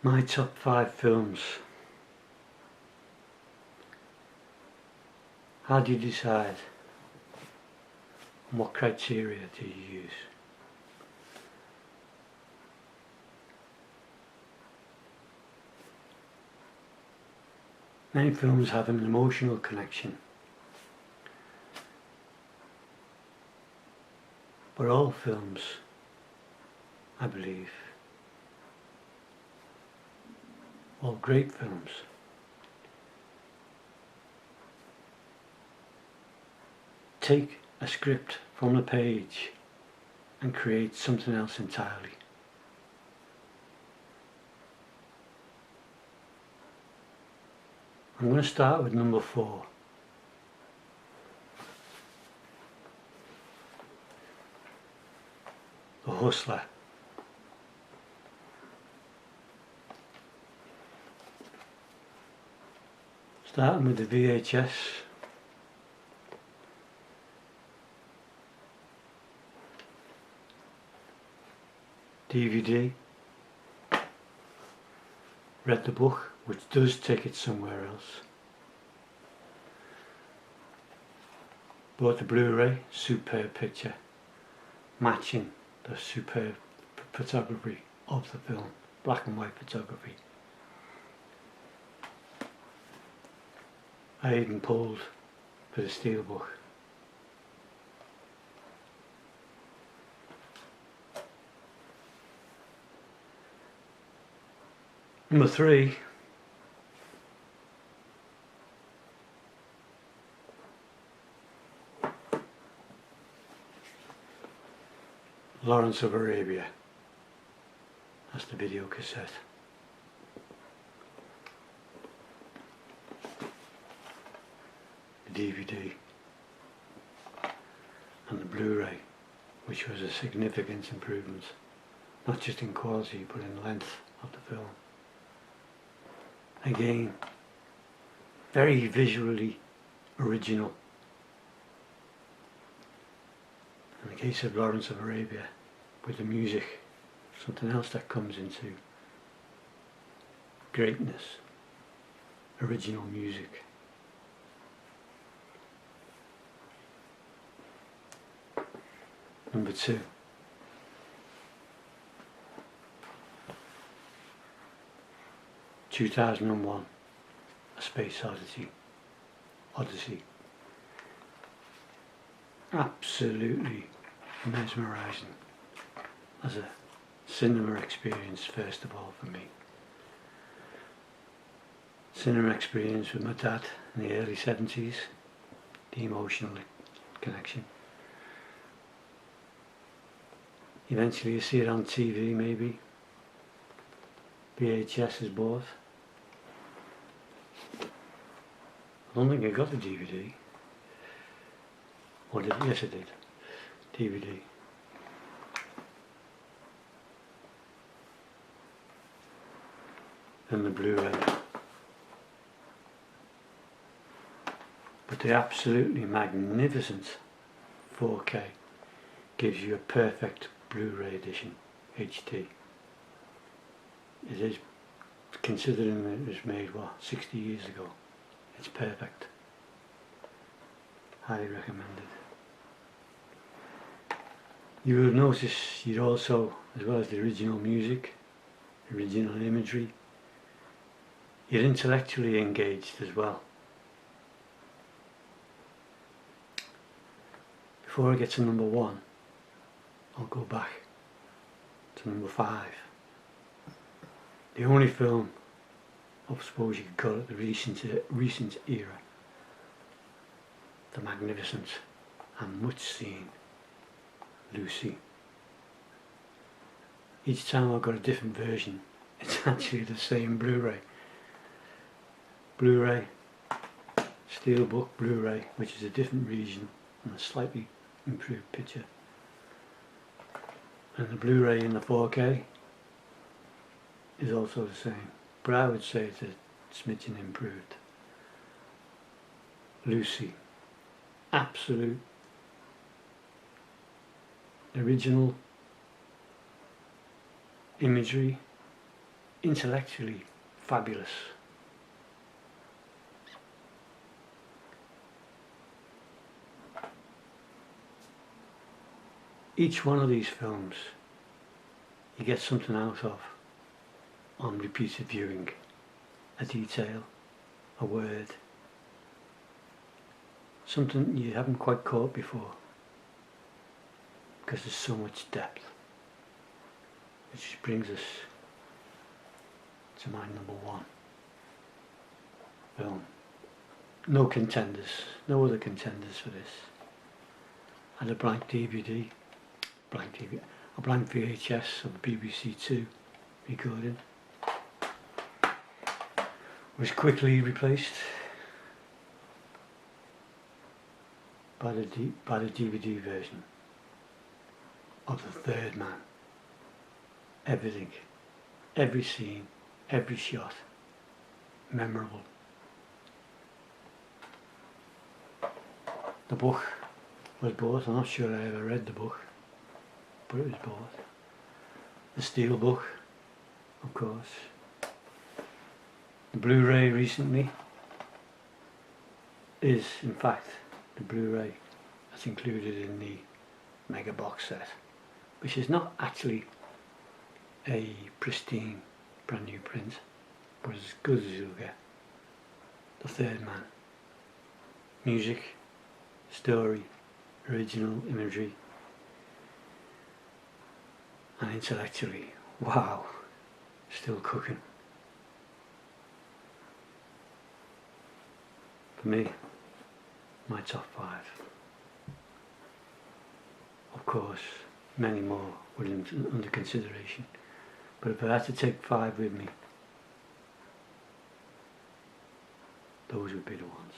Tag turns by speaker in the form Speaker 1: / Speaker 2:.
Speaker 1: My top 5 films. How do you decide? And what criteria do you use? Many films have an emotional connection, but all films, I believe, all great films, take a script from the page and create something else entirely. I'm going to start with number 4. The Hustler. Starting with the VHS. DVD. Read the book, which does take it somewhere else. Bought the Blu-ray, superb picture, matching the superb photography of the film, black and white photography. I even pulled for the steelbook. Number 3. Lawrence of Arabia. That's the video cassette. The DVD and the Blu-ray, which was a significant improvement, not just in quality but in length of the film. Again, very visually original. In the case of Lawrence of Arabia, with the music, something else that comes into greatness, original music. Number 2. (2001) A Space Odyssey. Absolutely mesmerising as a cinema experience, first of all, for me. Cinema experience with my dad in the early 70s, the emotional connection. Eventually you see it on TV, maybe. VHS is bought. I don't think I got the DVD. Or did? Yes, I did. DVD. And the Blu-ray. But the absolutely magnificent 4K gives you a perfect Blu-ray edition, HD. It is, considering that it was made, 60 years ago. It's perfect. Highly recommended. You will notice you'd also, as well as the original music, original imagery, you're intellectually engaged as well. Before I get to number 1, I'll go back to number 5. The only film I suppose you could call it the recent era. The magnificent and much seen Lucy. Each time I've got a different version, it's actually the same Blu-ray. Blu-ray, Steelbook Blu-ray, which is a different region and a slightly improved picture. And the Blu-ray in the 4K is also the same, but I would say it's a smidgen improved. Lucy, absolute original imagery, intellectually fabulous. Each one of these films you get something out of on repeated viewing. A detail, a word, something you haven't quite caught before, because there's so much depth. Which brings us to my number one film. No contenders, no other contenders for this. I had a blank VHS of BBC Two recording. Was quickly replaced by the DVD version of The Third Man. Everything, every scene, every shot, memorable. The book was bought. I'm not sure I ever read the book, but it was bought. The steel book, of course. The Blu-ray recently is, in fact, the Blu-ray that's included in the mega box set, which is not actually a pristine brand new print, but as good as you'll get. The Third Man. Music, story, original imagery, and intellectually, wow, still cooking. For me, my top 5. Of course, many more were under consideration, but if I had to take 5 with me, those would be the ones.